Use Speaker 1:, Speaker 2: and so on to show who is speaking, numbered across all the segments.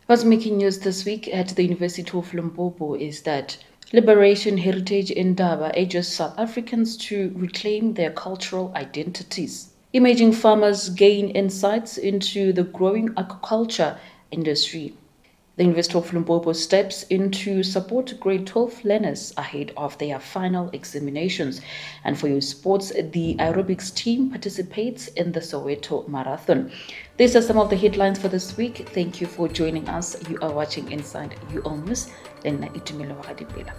Speaker 1: What's making news this week at the University of Limpopo is that Liberation Heritage Indaba urges South Africans to reclaim their cultural identities. Emerging farmers gain insights into the growing aquaculture industry. The University of Limpopo steps in to support grade 12 learners ahead of their final examinations. And for your sports, the aerobics team participates in the Soweto Marathon. These are some of the headlines for this week. Thank you for joining us. You are watching Inside You Almost. Then itumelo wa kadipela.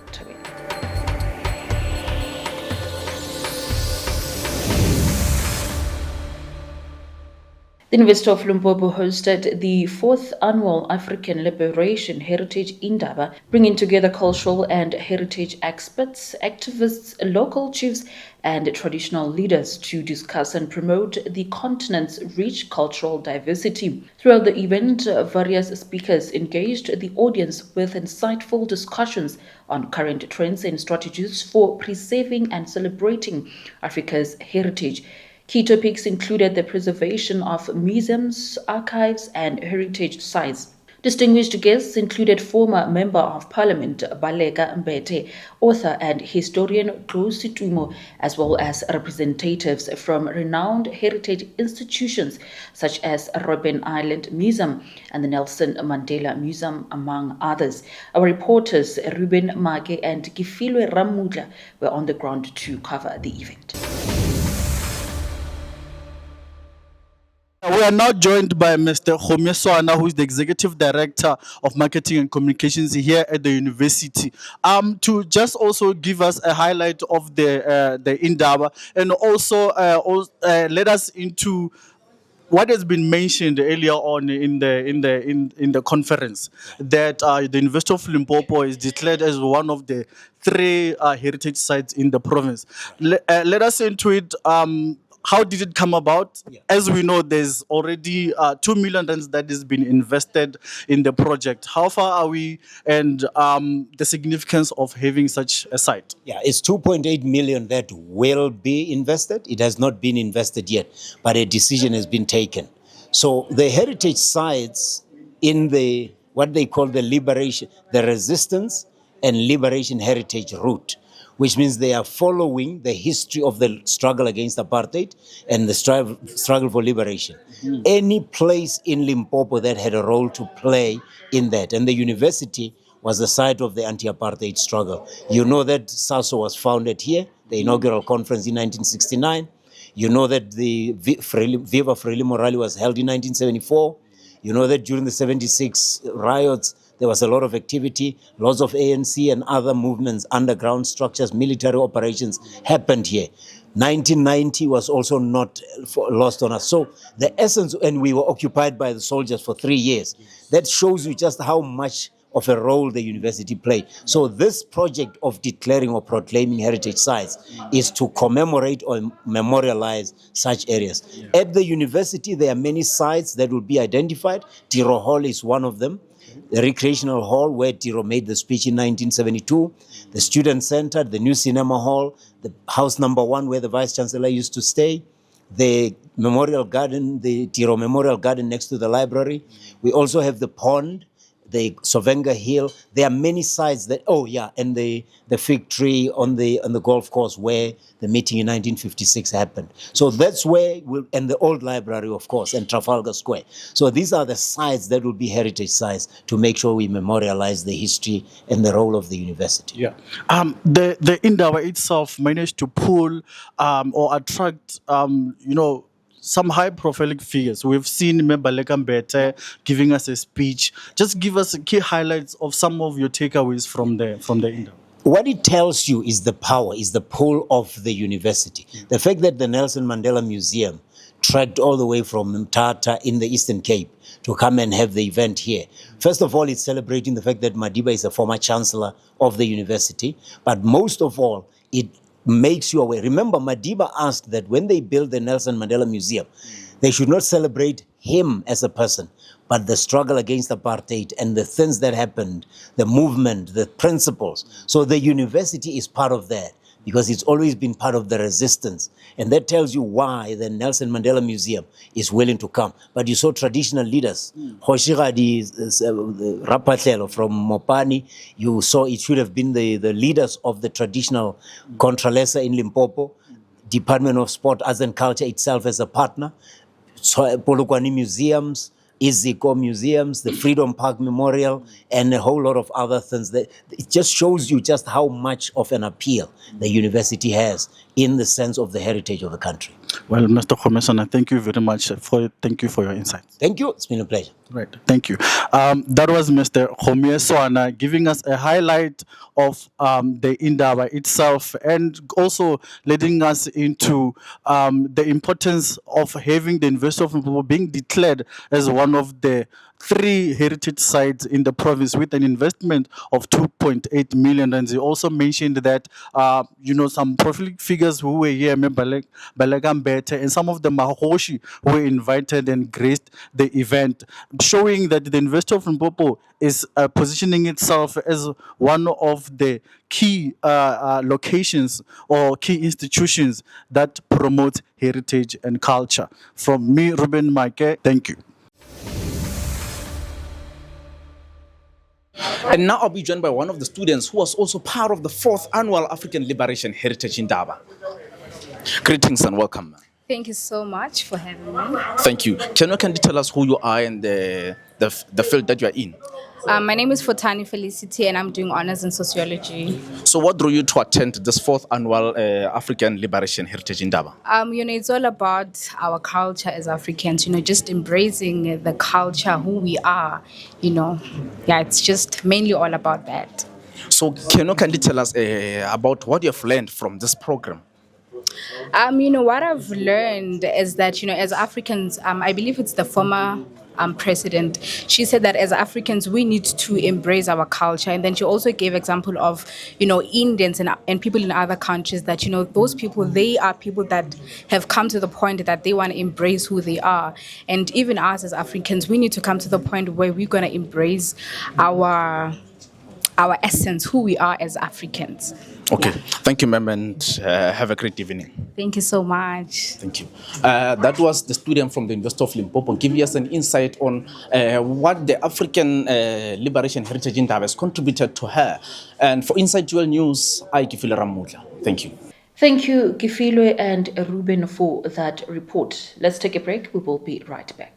Speaker 1: The University of Limpopo hosted the 4th Annual African Liberation Heritage Indaba, bringing together cultural and heritage experts, activists, local chiefs, and traditional leaders to discuss and promote the continent's rich cultural diversity. Throughout the event, various speakers engaged the audience with insightful discussions on current trends and strategies for preserving and celebrating Africa's heritage. Key topics included the preservation of museums, archives, and heritage sites. Distinguished guests included former Member of Parliament Baleka Mbete, author and historian Udumo, as well as representatives from renowned heritage institutions such as Robben Island Museum and the Nelson Mandela Museum, among others. Our reporters Ruben Mage and Gifilwe Ramudla were on the ground to cover the event.
Speaker 2: We are now joined by Mr. Khomeswana, who is the Executive Director of Marketing and Communications here at the university, to just also give us a highlight of the Indaba and also let us into what has been mentioned earlier on in the conference, that the University of Limpopo is declared as one of the three heritage sites in the province. Let us into it. How did it come about? Yeah. As we know, there's already 2 million rands that has been invested in the project. How far are we, and the significance of having such a site?
Speaker 3: Yeah, it's 2.8 million that will be invested. It has not been invested yet, but a decision has been taken. So the heritage sites in the what they call the resistance and liberation heritage route, which means they are following the history of the struggle against apartheid and the struggle for liberation. Mm-hmm. Any place in Limpopo that had a role to play in that, and the university was the site of the anti-apartheid struggle. You know that SASO was founded here, the inaugural conference in 1969. You know that the Viva Frelimo rally was held in 1974. You know that during the 76 riots, there was a lot of activity. Lots of ANC and other movements, underground structures, military operations happened here. 1990 was also not lost on us. So the essence, and we were occupied by the soldiers for 3 years. That shows you just how much of a role the university played. So this project of declaring or proclaiming heritage sites is to commemorate or memorialize such areas. Yeah. At the university, there are many sites that will be identified. Tiro Hall is one of them. The recreational hall where Tiro made the speech in 1972, the student center, the new cinema hall, the house number 1 where the vice chancellor used to stay, the memorial garden, the Tiro Memorial Garden next to the library. We also have the pond, the Sovenga Hill. There are many sites that, and the fig tree on the golf course where the meeting in 1956 happened. So that's where and the old library, of course, and Trafalgar Square. So these are the sites that will be heritage sites to make sure we memorialize the history and the role of the university.
Speaker 2: Yeah. The Indaba itself managed to pull or attract, some high-profile figures. We've seen Baleka Mbete giving us a speech. Just give us key highlights of some of your takeaways from the Indaba.
Speaker 3: What it tells you is the power, is the pull of the university. The fact that the Nelson Mandela Museum trekked all the way from Mthatha in the Eastern Cape to come and have the event here. First of all, it's celebrating the fact that Madiba is a former chancellor of the university, but most of all, it makes you aware. Remember, Madiba asked that when they build the Nelson Mandela Museum, they should not celebrate him as a person, but the struggle against apartheid and the things that happened, the movement, the principles. So the university is part of that. because it's always been part of the resistance. And that tells you why the Nelson Mandela Museum is willing to come. But you saw traditional leaders, Hoshigadi Rapatlelo from Mopani, you saw it should have been the leaders of the traditional Contralesa in Limpopo, Department of Sport, Arts and Culture itself as a partner, Polokwane Museums, Iziko Museums, the Freedom Park Memorial, and a whole lot of other things. That it just shows you just how much of an appeal the university has in the sense of the heritage of the country.
Speaker 2: Well, Mr. Khomeswana, thank you very much thank you for your insights.
Speaker 3: Thank you. It's been a pleasure.
Speaker 2: Right. Thank you. That was Mr. Khomeswana giving us a highlight of the Indaba itself, and also leading us into the importance of having the University of Limpopo being declared as one of the 3 heritage sites in the province with an investment of 2.8 million. And he also mentioned that, some prolific figures who were here, Balagambete, and some of the Mahoshi were invited and graced the event, showing that the University of Limpopo is positioning itself as one of the key locations or key institutions that promote heritage and culture. From me, Ruben Maike, thank you.
Speaker 4: And now I'll be joined by one of the students who was also part of the 4th Annual African Liberation Heritage Indaba. Greetings and welcome.
Speaker 5: Thank you so much for having me.
Speaker 4: Thank you. Can you tell us who you are and the field that you are in?
Speaker 5: My name is Fotani Felicity and I'm doing honors in sociology.
Speaker 4: So what drew you to attend this 4th Annual African Liberation Heritage Indaba?
Speaker 5: It's all about our culture as Africans, just embracing the culture, who we are, it's just mainly all about that.
Speaker 4: So can you tell us about what you have learned from this program?
Speaker 5: What I've learned is that, as Africans, I believe it's the former president, she said that as Africans, we need to embrace our culture. And then she also gave example of, Indians and people in other countries that, those people, they are people that have come to the point that they want to embrace who they are. And even us as Africans, we need to come to the point where we're going to embrace our essence, who we are as Africans.
Speaker 4: Okay, thank you, ma'am, and have a great evening.
Speaker 5: Thank you so much.
Speaker 4: Thank you. That was the student from the University of Limpopo giving us an insight on what the African Liberation Heritage Indaba has contributed to her. And for Inside Dual News, I Kifile Ramudla. Thank you.
Speaker 1: Thank you, Kifilwe and Ruben, for that report. Let's take a break. We will be right back.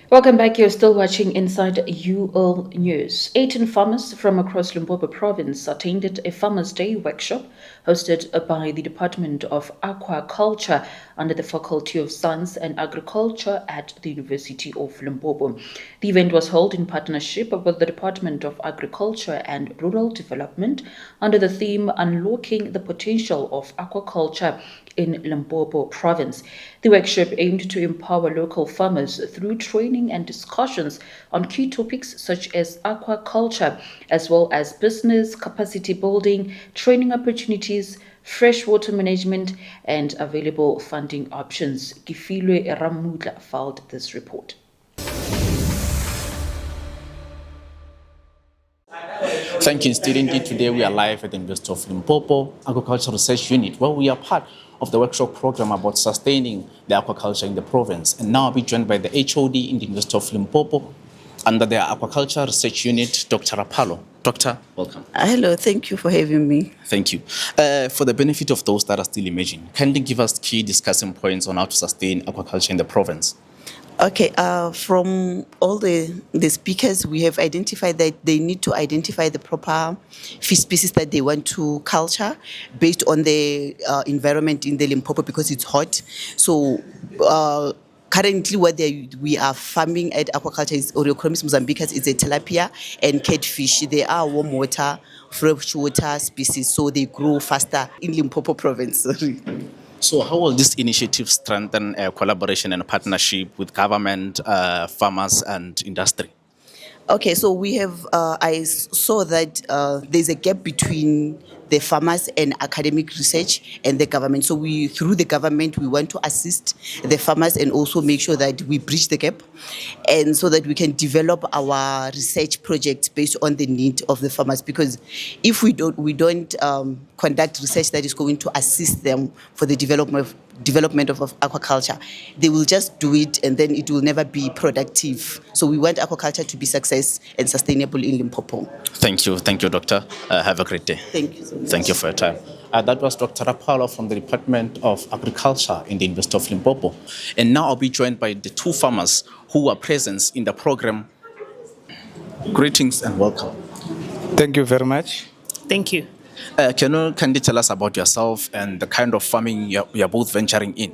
Speaker 1: Welcome back. You're still watching Inside UL News. 18 farmers from across Limpopo province attended a Farmers' Day workshop hosted by the Department of Aquaculture under the Faculty of Science and Agriculture at the University of Limpopo. The event was held in partnership with the Department of Agriculture and Rural Development under the theme Unlocking the Potential of Aquaculture in Limpopo province. The workshop aimed to empower local farmers through training and discussions on key topics such as aquaculture, as well as business capacity building, training opportunities, freshwater management, and available funding options. Gifilwe Ramudla filed this report.
Speaker 4: Thank you, student. Today we are live at the University of Limpopo Aquaculture Research Unit, where we are part of the workshop program about sustaining the aquaculture in the province. And now I'll be joined by the HOD in the University of Limpopo under the Aquaculture Research Unit, Dr. Apalo. Doctor, welcome.
Speaker 6: Hello, thank you for having me.
Speaker 4: Thank you. For the benefit of those that are still emerging, kindly give us key discussing points on how to sustain aquaculture in the province.
Speaker 6: Okay, from all the speakers, we have identified that they need to identify the proper fish species that they want to culture based on the environment in the Limpopo because it's hot. So currently what we are farming at aquaculture is Oreochromis mozambicus, it's a tilapia and catfish. They are warm water, freshwater species, so they grow faster in Limpopo province.
Speaker 4: So how will this initiative strengthen collaboration and partnership with government, farmers and industry?
Speaker 6: Okay, so we have, I saw that there's a gap between the farmers and academic research and the government. So through the government, we want to assist the farmers and also make sure that we bridge the gap, and so that we can develop our research projects based on the need of the farmers. Because if we don't conduct research that is going to assist them for the development of aquaculture, they will just do it and then it will never be productive. So we want aquaculture to be success and sustainable in Limpopo.
Speaker 4: Thank you, Doctor. Have a great day.
Speaker 6: Thank you so much.
Speaker 4: Thank you for your time. That was Dr. Rapalo from the Department of Agriculture in the University of Limpopo. And now I'll be joined by the two farmers who are present in the program. Greetings and welcome.
Speaker 7: Thank you very much.
Speaker 5: Thank you.
Speaker 4: Can you tell us about yourself and the kind of farming you're both venturing in?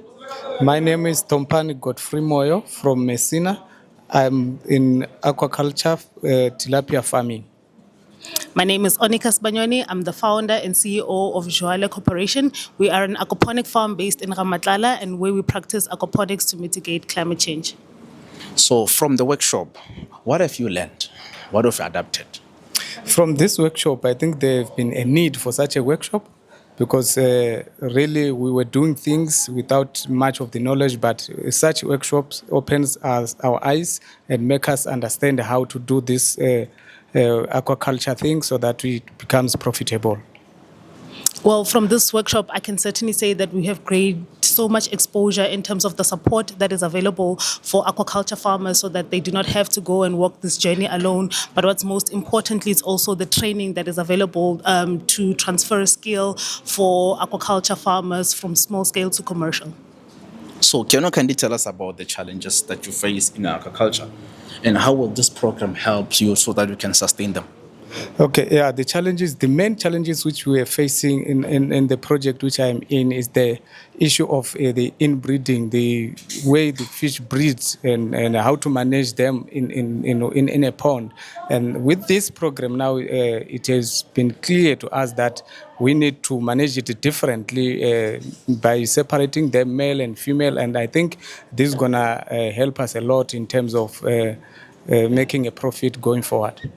Speaker 7: My name is Tompani Godfrey Moyo from Messina. I'm in aquaculture, tilapia farming.
Speaker 8: My name is Onika Spanyoni. I'm the founder and CEO of CHORAL Corporation. We are an aquaponic farm based in Ramatlala, and where we practice aquaponics to mitigate climate change.
Speaker 4: So from the workshop, what have you learned? What have you adapted?
Speaker 7: From this workshop, I think there's been a need for such a workshop, because really we were doing things without much of the knowledge, but such workshops opens our eyes and make us understand how to do this aquaculture thing so that it becomes profitable.
Speaker 8: Well, from this workshop, I can certainly say that we have gained so much exposure in terms of the support that is available for aquaculture farmers, so that they do not have to go and walk this journey alone. But what's most importantly is also the training that is available to transfer skill for aquaculture farmers from small scale to commercial.
Speaker 4: So can you tell us about the challenges that you face in aquaculture, and how will this program help you so that you can sustain them?
Speaker 7: Okay, yeah, the main challenges which we are facing in the project which I'm in is the issue of the inbreeding, the way the fish breeds, and how to manage them in a pond. And with this program now, it has been clear to us that we need to manage it differently by separating them, male and female. And I think this is going to help us a lot in terms of making a profit going forward.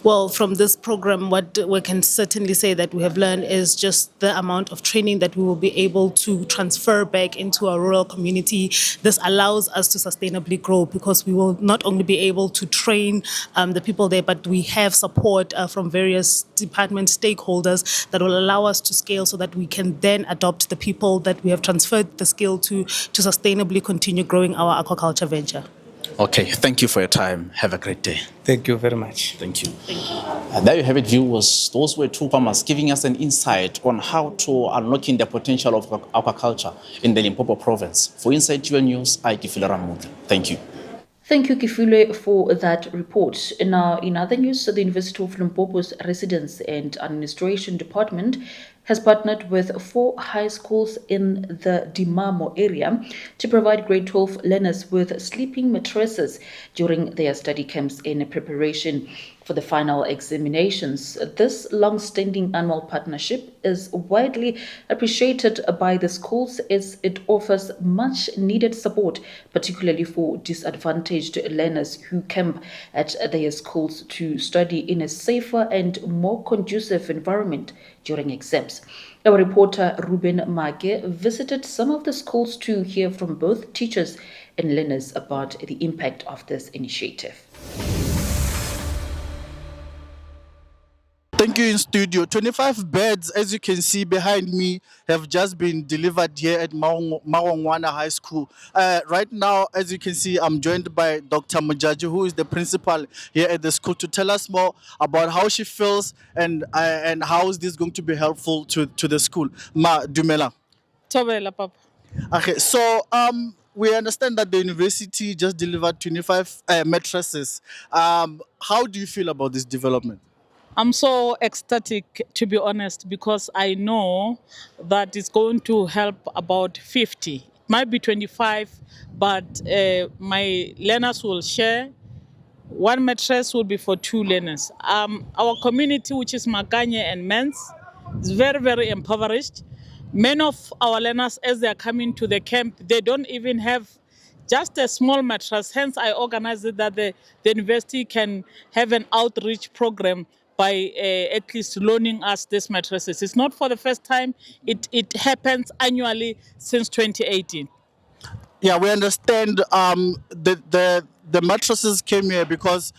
Speaker 8: Well, from this program, what we can certainly say that we have learned is just the amount of training that we will be able to transfer back into our rural community. This allows us to sustainably grow, because we will not only be able to train the people there, but we have support from various department stakeholders that will allow us to scale, so that we can then adopt the people that we have transferred the skill to sustainably continue growing our aquaculture venture.
Speaker 4: Okay, thank you for your time. Have a great day.
Speaker 7: Thank you very much.
Speaker 4: Thank you. And there you have it, viewers. Those were two farmers giving us an insight on how to unlocking the potential of aquaculture in the Limpopo province. For Inside UN News, I Kifile Ramuti. Thank you.
Speaker 1: Thank you, Kifule, for that report. Now, in other news, the University of Limpopo's Residence and Administration Department has partnered with 4 high schools in the Dimamo area to provide grade 12 learners with sleeping mattresses during their study camps in preparation for the final examinations. This long-standing annual partnership is widely appreciated by the schools, as it offers much-needed support, particularly for disadvantaged learners who camp at their schools to study in a safer and more conducive environment during exams. Our reporter Ruben Mage visited some of the schools to hear from both teachers and learners about the impact of this initiative.
Speaker 2: Thank you in studio. 25 beds, as you can see behind me, have just been delivered here at Mawangwana High School. Right now, as you can see, I'm joined by Dr. Mujaji, who is the principal here at the school, to tell us more about how she feels and how is this going to be helpful to the school. Ma Dumela.
Speaker 9: Tobela, Papa.
Speaker 2: Okay, so we understand that the university just delivered 25 mattresses. How do you feel about this development?
Speaker 9: I'm so ecstatic, to be honest, because I know that it's going to help about 50. It might be 25, but my learners will share. One mattress will be for 2 learners. Our community, which is Makanye and Men's, is very, very impoverished. Many of our learners, as they are coming to the camp, they don't even have just a small mattress. Hence, I organized it that the university can have an outreach program by at least loaning us these mattresses. It's not for the first time. It happens annually since 2018.
Speaker 2: Yeah, we understand. The mattresses came here because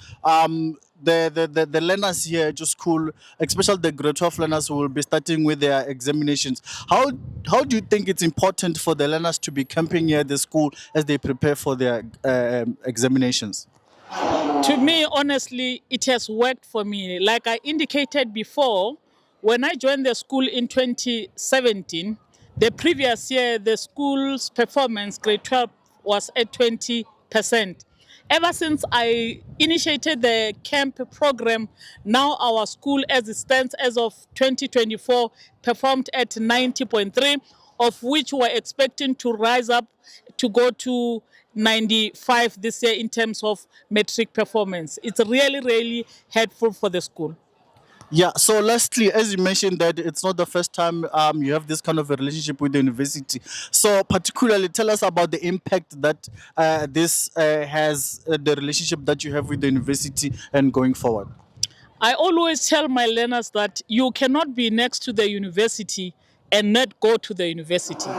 Speaker 2: the learners here to school, especially the grade 12 learners who will be starting with their examinations. How do you think it's important for the learners to be camping here at the school as they prepare for their examinations?
Speaker 9: To me, honestly, it has worked for me. Like I indicated before, when I joined the school in 2017, the previous year, the school's performance, grade 12, was at 20%. Ever since I initiated the camp program, now our school, as it stands as of 2024, performed at 90.3, of which we're expecting to rise up to go to 95 this year in terms of metric performance. It's really, really helpful for the school.
Speaker 2: Yeah, so lastly, as you mentioned that it's not the first time you have this kind of a relationship with the university. So particularly tell us about the impact that this has, the relationship that you have with the university and going forward.
Speaker 9: I always tell my learners that you cannot be next to the university and not go to the university.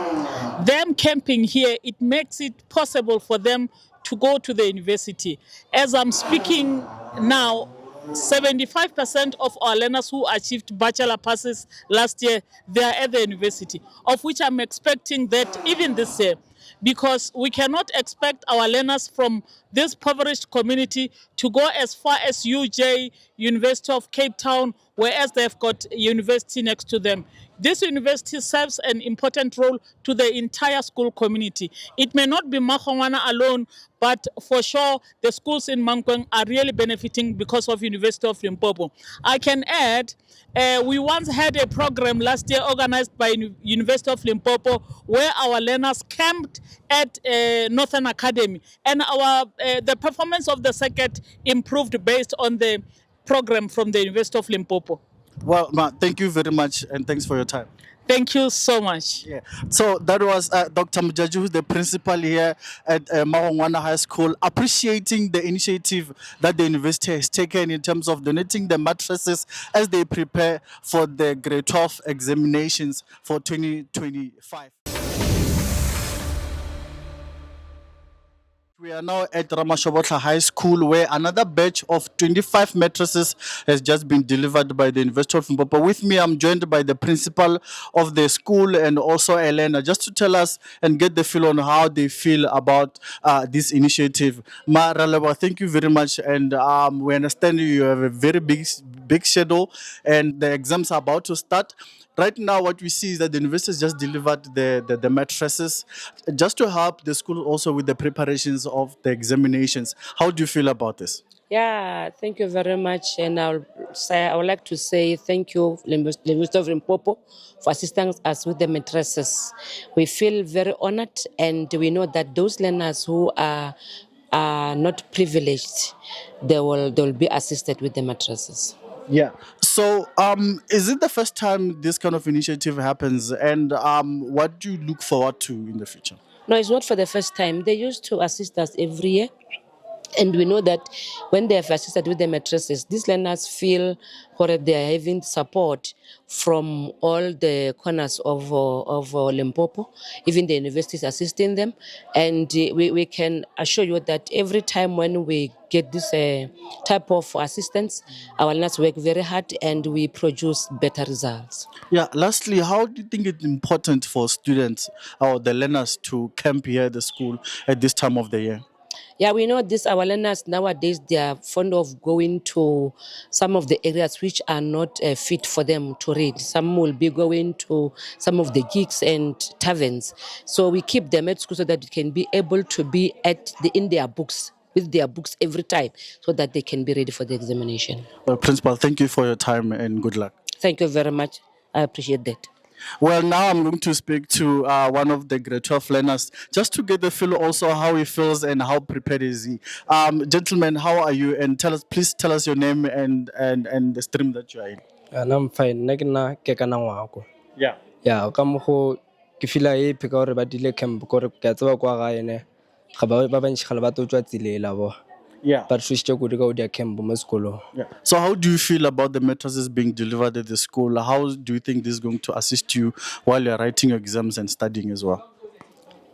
Speaker 9: Them camping here, it makes it possible for them to go to the university. As I'm speaking now, 75% of our learners who achieved bachelor passes last year, they are at the university, of which I'm expecting that even this year, because we cannot expect our learners from this impoverished community to go as far as UJ, University of Cape Town, whereas they've got university next to them. This university serves an important role to the entire school community. It may not be Makongwana alone, but for sure the schools in Mankweng are really benefiting because of University of Limpopo. I can add, we once had a program last year organized by University of Limpopo where our learners camped at Northern Academy, and the performance of the circuit improved based on the program from the University of Limpopo.
Speaker 2: Well, Ma, thank you very much and thanks for your time.
Speaker 9: Thank you so much.
Speaker 2: Yeah. So that was Dr. Mujaju, who's the principal here at Mahongwana High School, appreciating the initiative that the university has taken in terms of donating the mattresses as they prepare for the grade 12 examinations for 2025. We are now at Ramashobotla High School, where another batch of 25 mattresses has just been delivered by the University of Limpopo. With me, I'm joined by the principal of the school and also Elena, just to tell us and get the feel on how they feel about this initiative. Ma Raleba, thank you very much. And we understand you have a very big schedule and the exams are about to start. Right now, what we see is that the university has just delivered the mattresses just to help the school also with the preparations of the examinations. How do you feel about this?
Speaker 10: Yeah, thank you very much. And I would like to say thank you, University of Limpopo, for assisting us with the mattresses. We feel very honored, and we know that those learners who are not privileged, they will be assisted with the mattresses.
Speaker 2: Yeah. So, is it the first time this kind of initiative happens? And what do you look forward to in the future?
Speaker 10: No, it's not for the first time. They used to assist us every year. And we know that when they have assisted with the mattresses, these learners feel that they are having support from all the corners of Limpopo, even the universities assisting them. And we can assure you that every time when we get this type of assistance, our learners work very hard and we produce better results.
Speaker 2: Yeah, lastly, how do you think it's important for students or the learners to camp here at the school at this time of the year?
Speaker 10: Yeah, we know this. Our learners nowadays, they are fond of going to some of the areas which are not fit for them to read. Some will be going to some of the gigs and taverns. So we keep them at school so that they can be able to be in their books, with their books every time, so that they can be ready for the examination.
Speaker 2: Well, Principal, thank you for your time and good luck.
Speaker 10: Thank you very much. I appreciate that.
Speaker 2: Well, now I'm going to speak to one of the grade 12 learners just to get the feel also how he feels and how prepared is he. Gentlemen, how are you? And please tell us your name and the stream that you are in.
Speaker 11: I'm fine. Nagina kekana ngwako.
Speaker 2: Yeah.
Speaker 11: Yeah, ka mo go ke fila e pheka gore ba dile camp gore ke tsaba kwa ga ene. Ga ba bantshi ga ba to tswa tsilela bo.
Speaker 2: Yeah.
Speaker 11: but thusitse kudu ka o dia camp mo sekolong.
Speaker 2: Yeah. So how do you feel about the mattresses being delivered at the school? How do you think this is going to assist you while you're writing your exams and studying as well?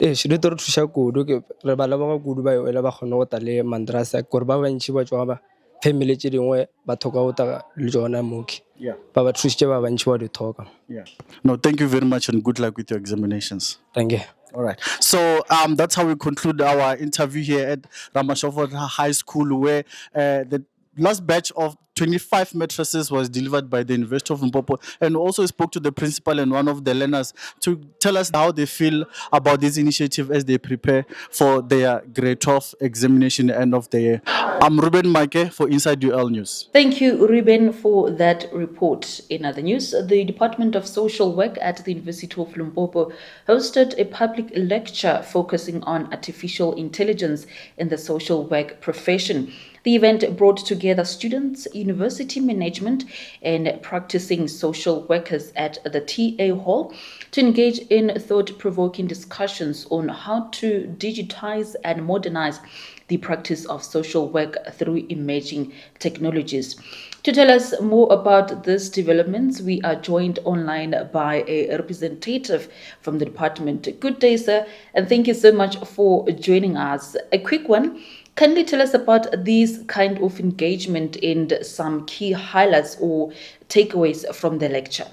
Speaker 11: Se di tlo re thusa kudu ke re ba leboga kudu ba ela ba kgone go ta le mandrasa gore ba bantši ba tswa ba family tše dingwe ba thoka go ta le tsona mooki.
Speaker 2: Yeah.
Speaker 11: Ba ba thusitse ba bantši ba di thoka.
Speaker 2: Yeah. No, thank you very much and good luck with your examinations.
Speaker 11: Thank you.
Speaker 2: All right. So that's how we conclude our interview here at Ramashofo High School, where the last batch of 25 mattresses was delivered by the University of Limpopo, and also spoke to the principal and one of the learners to tell us how they feel about this initiative as they prepare for their grade 12 examination end of the year. I'm Ruben Maike for Inside UL News.
Speaker 1: Thank you, Ruben, for that report. In other news, the Department of Social Work at the University of Limpopo hosted a public lecture focusing on artificial intelligence in the social work profession. The event brought together students, university management, and practicing social workers at the TA Hall to engage in thought-provoking discussions on how to digitize and modernize the practice of social work through emerging technologies. To tell us more about these developments, we are joined online by a representative from the department. Good day, sir, and thank you so much for joining us. A quick one. Kindly tell us about this kind of engagement and some key highlights or takeaways from the lecture.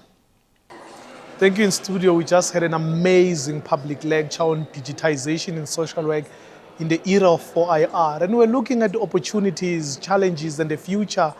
Speaker 12: Thank you. In studio, we just had an amazing public lecture on digitization in social work in the era of 4IR. And we're looking at the opportunities, challenges, and the future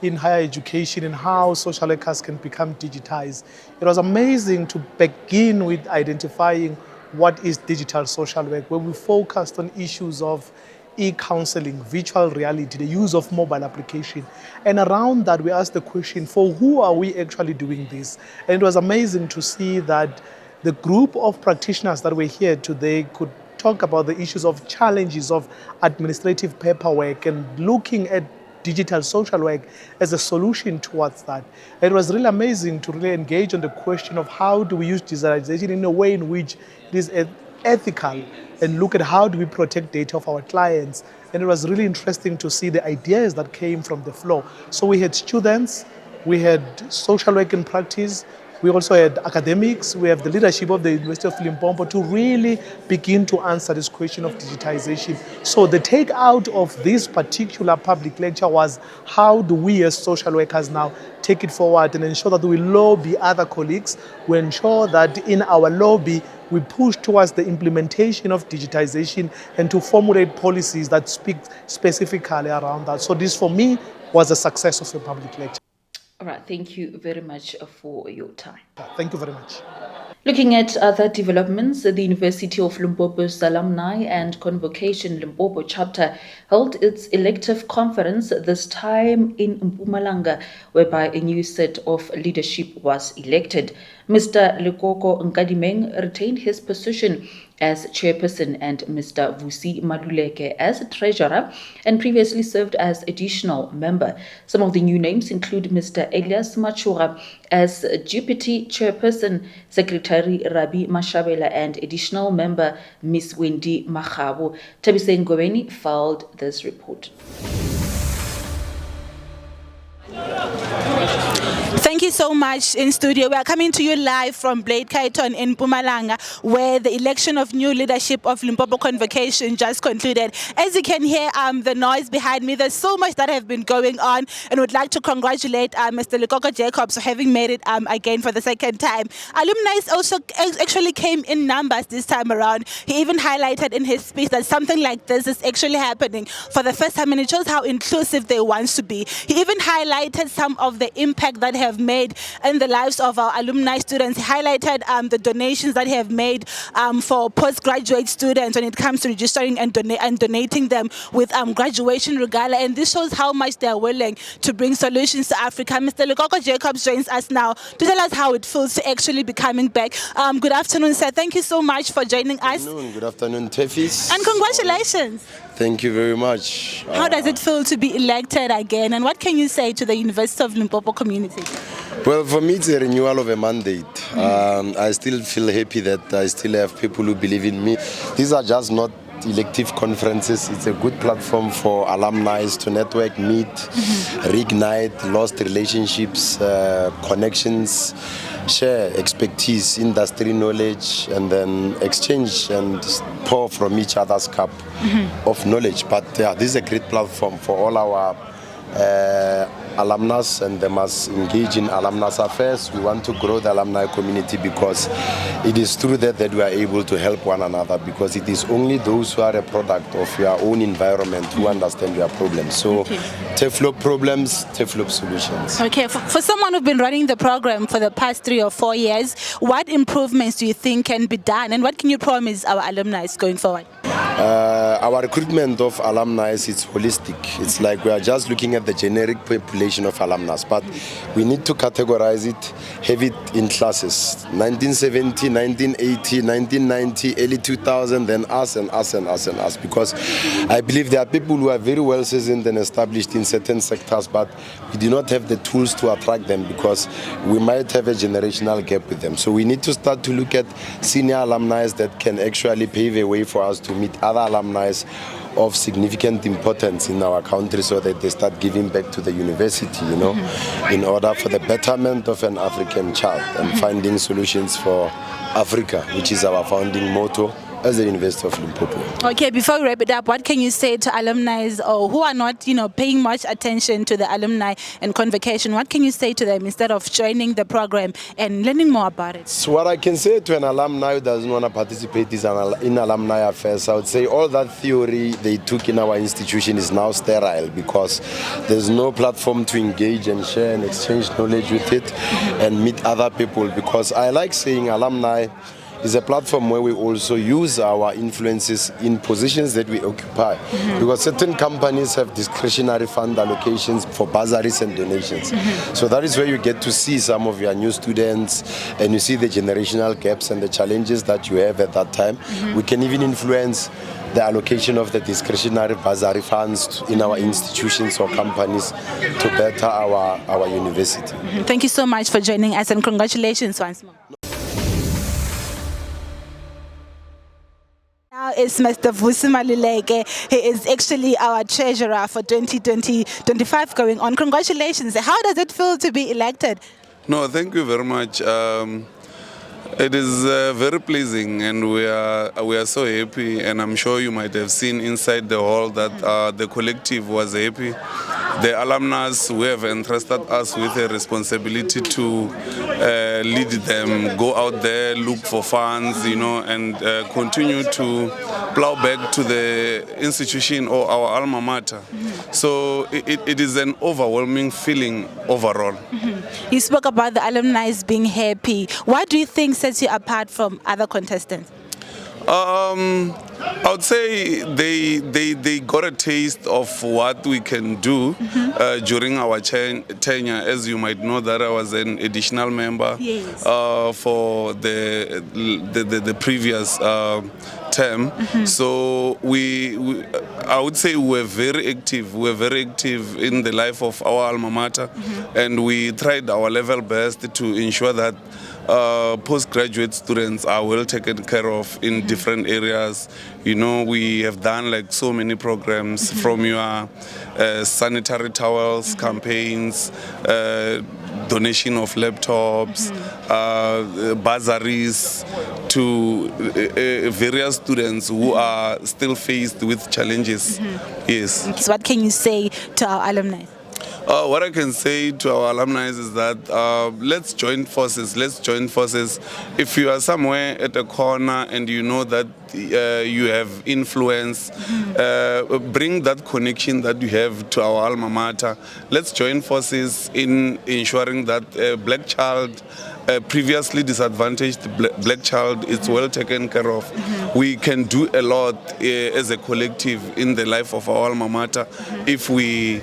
Speaker 12: in higher education and how social workers can become digitized. It was amazing to begin with identifying what is digital social work, where we focused on issues of e-counseling, virtual reality, the use of mobile application. And around that, we asked the question, for who are we actually doing this? And it was amazing to see that the group of practitioners that were here today could talk about the issues of challenges of administrative paperwork and looking at digital social work as a solution towards that. It was really amazing to really engage on the question of how do we use digitalization in a way in which it is ethical, and look at how do we protect data of our clients. And it was really interesting to see the ideas that came from the floor. So we had students, we had social work in practice, we also had academics, we have the leadership of the University of Limpopo to really begin to answer this question of digitization. So the take out of this particular public lecture was how do we as social workers now take it forward and ensure that we lobby other colleagues, we ensure that in our lobby we push towards the implementation of digitization and to formulate policies that speak specifically around that. So this for me was a success of the public lecture.
Speaker 1: All right, thank you very much for your time.
Speaker 12: Thank you very much.
Speaker 1: Looking at other developments, the University of Limpopo's Alumni and Convocation Limpopo chapter held its elective conference, this time in Mpumalanga, whereby a new set of leadership was elected. Mr. Lekoko Nkadimeng retained his position as chairperson and Mr. Vusi Maluleke as treasurer and previously served as additional member. Some of the new names include Mr. Elias Machura as deputy chairperson, Secretary Rabi Mashabela and additional member Miss Wendy Makhabu. Tabise Ngobeni filed this report.
Speaker 13: Thank you so much. In studio, we are coming to you live from Blade Kaiton in Mpumalanga, where the election of new leadership of Limpopo Convocation just concluded. As you can hear the noise behind me, there's so much that have been going on, and would like to congratulate Mr. Lekoko Jacobs for having made it again for the second time. Alumni also actually came in numbers this time around. He even highlighted in his speech that something like this is actually happening for the first time, and it shows how inclusive they want to be. He even highlighted some of the impact that have made in the lives of our alumni students. He highlighted the donations that have made for postgraduate students when it comes to registering and donating them with graduation regala, and this shows how much they are willing to bring solutions to Africa. Mr. Lekoko Jacobs joins us now to tell us how it feels to actually be coming back. Good afternoon, sir. Thank you so much for joining us.
Speaker 14: Good afternoon, Tefis.
Speaker 13: And congratulations.
Speaker 14: Thank you very much.
Speaker 13: How does it feel to be elected again, and what can you say to the University of Limpopo community?
Speaker 14: Well, for me, it's a renewal of a mandate. I still feel happy that I still have people who believe in me. These are just not elective conferences. It's a good platform for alumni to network, meet, reignite lost relationships, connections, share expertise, industry knowledge, and then exchange and pour from each other's cup of knowledge. But this is a great platform for all our alumnus, and they must engage in alumnus affairs. We want to grow the alumni community because it is through that we are able to help one another, because it is only those who are a product of your own environment who understand your problems. So TEFLOP problems, TEFLOP solutions.
Speaker 13: Okay, for someone who's been running the program for the past 3 or 4 years, what improvements do you think can be done, and what can you promise our alumni going forward?
Speaker 14: Our recruitment of alumni is holistic. It's like we are just looking at the generic population of alumni, but we need to categorize it, have it in classes: 1970, 1980, 1990, early 2000, then us and us and us and us. Because I believe there are people who are very well seasoned and established in certain sectors, but we do not have the tools to attract them because we might have a generational gap with them. So we need to start to look at senior alumni that can actually pave a way for us to meet other alumni of significant importance in our country, so that they start giving back to the university, in order for the betterment of an African child and finding solutions for Africa, which is our founding motto as the University of Limpopo.
Speaker 13: Okay, before we wrap it up, what can you say to alumni or who are not, paying much attention to the alumni and convocation? What can you say to them instead of joining the program and learning more about it?
Speaker 14: So what I can say to an alumni who doesn't want to participate in alumni affairs, I would say all that theory they took in our institution is now sterile, because there's no platform to engage and share and exchange knowledge with it and meet other people. Because I like saying alumni is a platform where we also use our influences in positions that we occupy. Because certain companies have discretionary fund allocations for bursaries and donations. So that is where you get to see some of your new students, and you see the generational gaps and the challenges that you have at that time. We can even influence the allocation of the discretionary bursary funds in our institutions or companies to better our university.
Speaker 13: Thank you so much for joining us, and congratulations once more. Now it's Mr. Vusimaluleke. He is actually our treasurer for 2020-25 going on. Congratulations. How does it feel to be elected?
Speaker 15: No, thank you very much. It is very pleasing, and we are so happy, and I'm sure you might have seen inside the hall that the collective was happy. The alumni who have entrusted us with a responsibility to lead them, go out there, look for funds, and continue to plow back to the institution or our alma mater. So it is an overwhelming feeling overall.
Speaker 13: You spoke about the alumni being happy. What do you think sets you apart from other contestants?
Speaker 15: I would say they got a taste of what we can do during our tenure. As you might know, that I was an additional member for the previous term. So I would say we were very active. We were very active in the life of our alma mater, and we tried our level best to ensure that postgraduate students are well taken care of in different areas. We have done so many programs, from your sanitary towels campaigns, donation of laptops, bursaries to various students who are still faced with challenges. Yes.
Speaker 13: So what can you say to our alumni?
Speaker 15: What I can say to our alumni is that let's join forces. Let's join forces. If you are somewhere at a corner and you know that you have influence, bring that connection that you have to our alma mater. Let's join forces in ensuring that a black child, previously disadvantaged black child, is well taken care of. We can do a lot as a collective in the life of our alma mater if we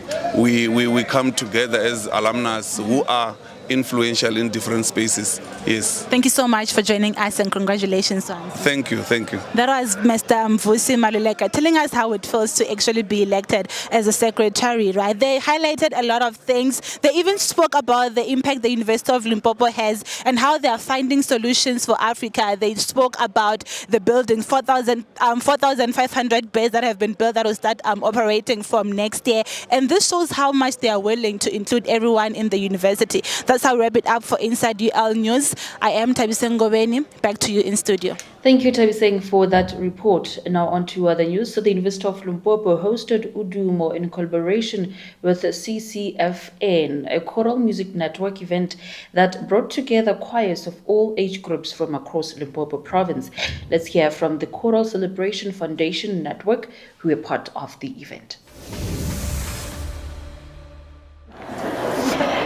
Speaker 15: come together as alumni who are influential in different spaces. Yes.
Speaker 13: Thank you so much for joining us and congratulations on.
Speaker 15: Thank you. Thank you.
Speaker 13: That was Mr. Mvusi Maluleka telling us how it feels to actually be elected as a secretary, right? They highlighted a lot of things. They even spoke about the impact the University of Limpopo has and how they are finding solutions for Africa. They spoke about the building, 4,500 beds that have been built that will start operating from next year. And this shows how much they are willing to include everyone in the university. That's how we wrap it up for Inside UL News. I am Tabiseng Ngobeni. Back to you in studio.
Speaker 1: Thank you, Tabiseng, for that report. Now on to other news. So the University of Limpopo hosted Udumo in collaboration with CCFN, a choral music network event that brought together choirs of all age groups from across Limpopo province. Let's hear from the Choral Celebration Foundation Network, who were part of the event.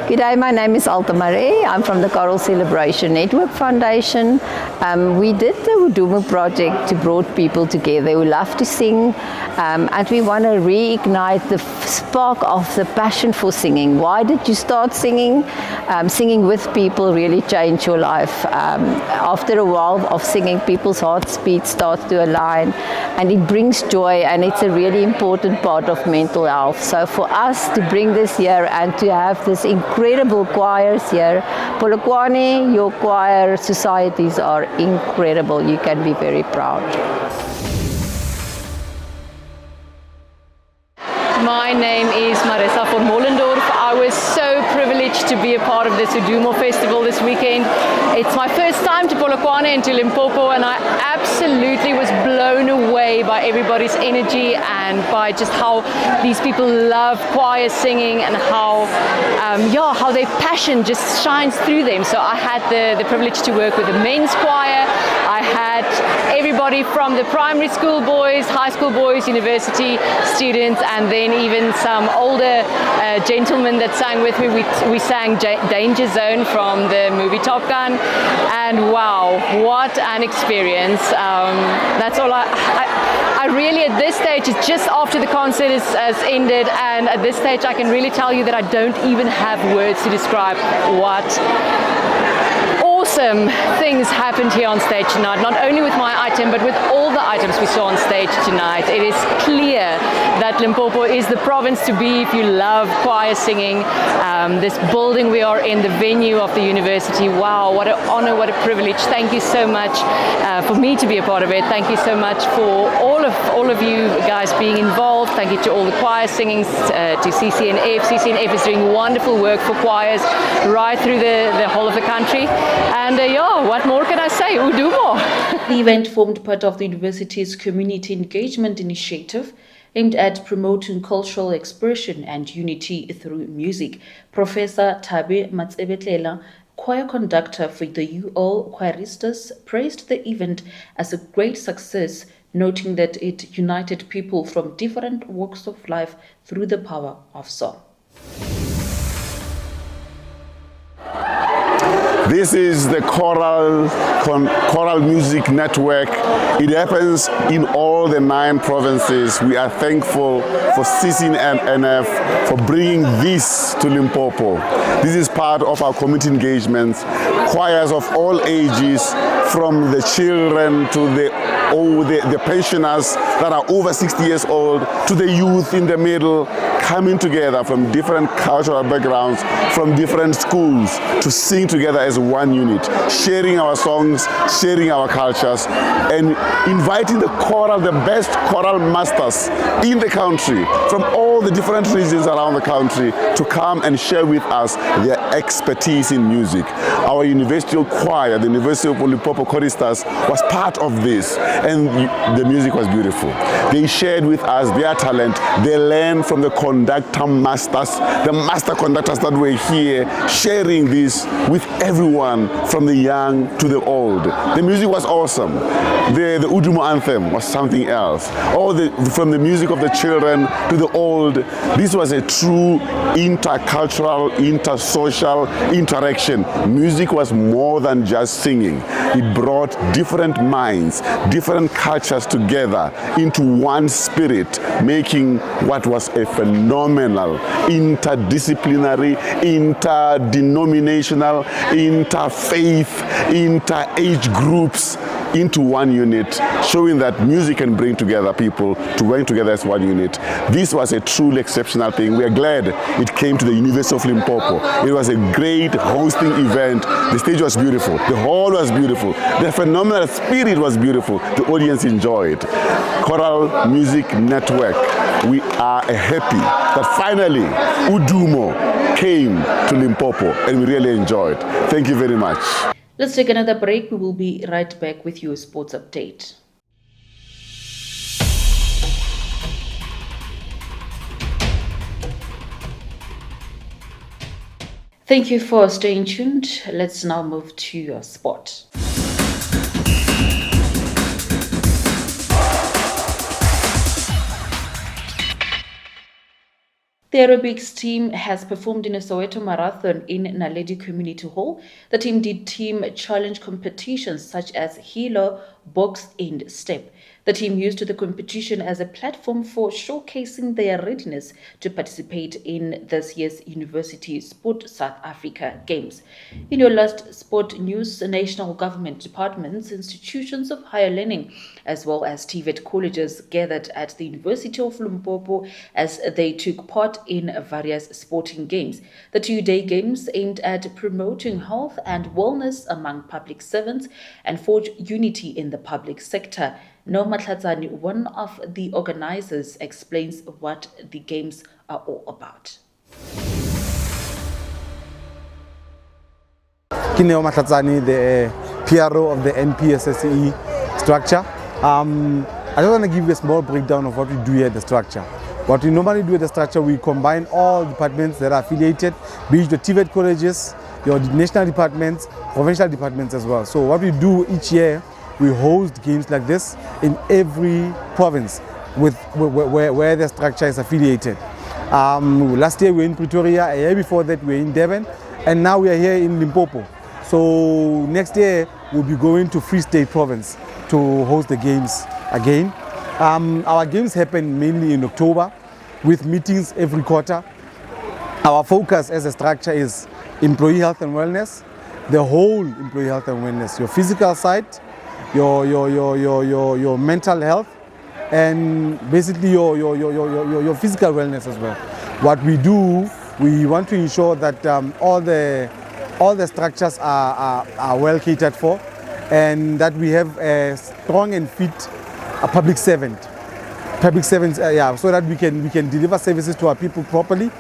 Speaker 16: G'day, my name is Alta Marie. I'm from the Choral Celebration Network Foundation. We did the Udumo project to bring people together who love to sing, and we want to reignite the spark of the passion for singing. Why did you start singing? Singing with people really changed your life. After a while of singing, people's heart speed starts to align, and it brings joy, and it's a really important part of mental health. So for us to bring this here and to have this incredible choirs here, Polokwane, your choir societies are incredible. You can be very proud.
Speaker 17: My name is Marissa von Mollendorf. I was so privileged to be a part of this Udumo festival this weekend. It's my first time to Polokwane and to Limpopo, and I absolutely was blown away by everybody's energy and by just how these people love choir singing and how their passion just shines through them. So I had the privilege to work with the men's choir. I had everybody from the primary school boys, high school boys, university students, and then even some older gentlemen that sang with me. We sang Danger Zone from the movie Top Gun, and wow, what an experience. That's all I really, at this stage, it's just after the concert has ended, and at this stage I can really tell you that I don't even have words to describe what awesome things happened here on stage tonight, not only with my item, but with all the items we saw on stage tonight. It is clear that Limpopo is the province to be if you love choir singing. This building we are in, the venue of the university, wow, what an honor, what a privilege. Thank you so much for me to be a part of it. Thank you so much for all of you guys being involved. Thank you to all the choir singings, to CCNF. CCNF is doing wonderful work for choirs right through the whole of the country. And what more can I say? Udumo.
Speaker 1: The event formed part of the university's community engagement initiative aimed at promoting cultural expression and unity through music. Professor Thabe Matsebetlela, choir conductor for the UL Choiristas, praised the event as a great success, noting that it united people from different walks of life through the power of song.
Speaker 18: This is the Choral Music Network. It happens in all the 9 provinces. We are thankful for Ccnf for bringing this to Limpopo. This is part of our community engagements. Choirs of all ages, from the children to the pensioners that are over 60 years old, to the youth in the middle, coming together from different cultural backgrounds, from different schools, to sing together as one unit, sharing our songs, sharing our cultures, and inviting the best choral masters in the country, from all the different regions around the country, to come and share with us their expertise in music. Our university choir, the University of Limpopo Choristas, was part of this, and the music was beautiful. They shared with us their talent. They learned from the conductor masters, the master conductors that were here, sharing this with everyone from the young to the old. The music was awesome. The Udumo anthem was something else. From the music of the children to the old, this was a true intercultural, intersocial interaction. Music was more than just singing. It brought different minds, different cultures together into one spirit, making what was a phenomenal phenomenal, interdisciplinary, interdenominational, interfaith, inter-age groups into one unit, showing that music can bring together people to work together as one unit. This was a truly exceptional thing. We are glad it came to the University of Limpopo. It was a great hosting event. The stage was beautiful. The hall was beautiful. The phenomenal spirit was beautiful. The audience enjoyed. Choral Music Network, we are happy that finally Udumo came to Limpopo and we really enjoyed. Thank you very much.
Speaker 1: Let's take another break. We will be right back with your sports update. Thank you for staying tuned. Let's now move to your sport. The aerobics team has performed in a Soweto marathon in Naledi Community Hall. The team did team challenge competitions such as hilo, box, and step. The team used the competition as a platform for showcasing their readiness to participate in this year's University Sport South Africa Games. In your last sport news, national government departments, institutions of higher learning, as well as TVET colleges gathered at the University of Limpopo as they took part in various sporting games. The two-day games aimed at promoting health and wellness among public servants and forge unity in the public sector. Noma Tlatsani, one of the organizers, explains what the games are all about.
Speaker 19: Kineo Matlatsani, the PRO of the NPSSE structure. I just want to give you a small breakdown of what we do here at the structure. What we normally do at the structure, we combine all departments that are affiliated, be it the TVET colleges, your national departments, provincial departments as well. So what we do each year, we host games like this in every province where the structure is affiliated. Last year we were in Pretoria, a year before that we were in Durban, and now we are here in Limpopo. So next year we'll be going to Free State Province to host the games again. Our games happen mainly in October with meetings every quarter. Our focus as a structure is employee health and wellness, the whole employee health and wellness, your physical side, your mental health, and basically your physical wellness as well. What we do, we want to ensure that all the structures are well catered for, and that we have a strong and fit public servants, so that we can deliver services to our people properly.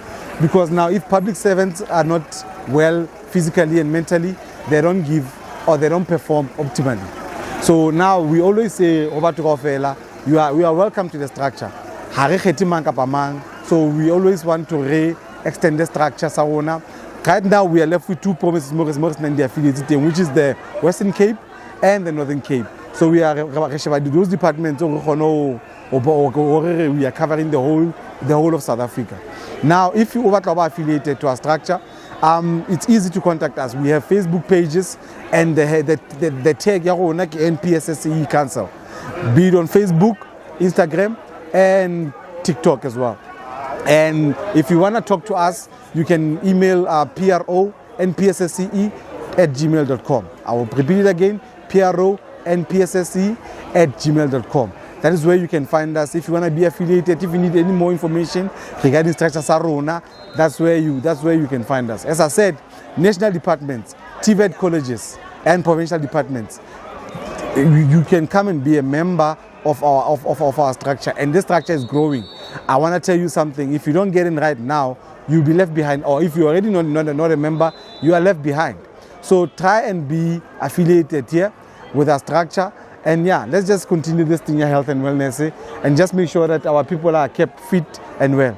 Speaker 19: Because now, if public servants are not well physically and mentally, they don't give or they don't perform optimally. So now we always say, we are welcome to the structure. So we always want to re-extend the structure. Right now we are left with two provinces, which is the Western Cape and the Northern Cape. So we are those departments. We are covering the whole of South Africa. Now, if you are affiliated to our structure, it's easy to contact us. We have Facebook pages and the tag NPSSE Council, be it on Facebook, Instagram, and TikTok as well. And if you want to talk to us, you can email PRO@npsse@gmail.com. I will repeat it again, PRO@npsse@gmail.com. That is where you can find us. If you want to be affiliated, if you need any more information regarding Structure Sarona, that's where you can find us. As I said, national departments, TVET colleges, and provincial departments, you can come and be a member of our structure, and this structure is growing. I want to tell you something. If you don't get in right now, you'll be left behind, or if you're already not a member, you are left behind. So try and be affiliated here with our structure. And yeah, let's just continue this thing, health and wellness, and just make sure that our people are kept fit and well.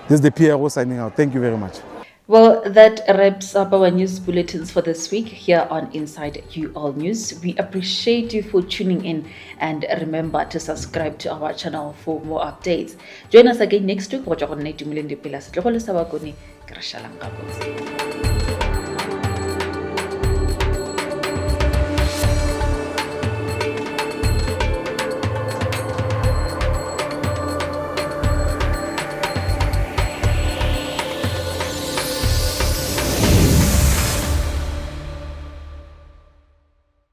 Speaker 19: This is the PRO signing out. Thank you very much.
Speaker 1: Well, that wraps up our news bulletins for this week here on Inside You All News. We appreciate you for tuning in, and remember to subscribe to our channel for more updates. Join us again next week.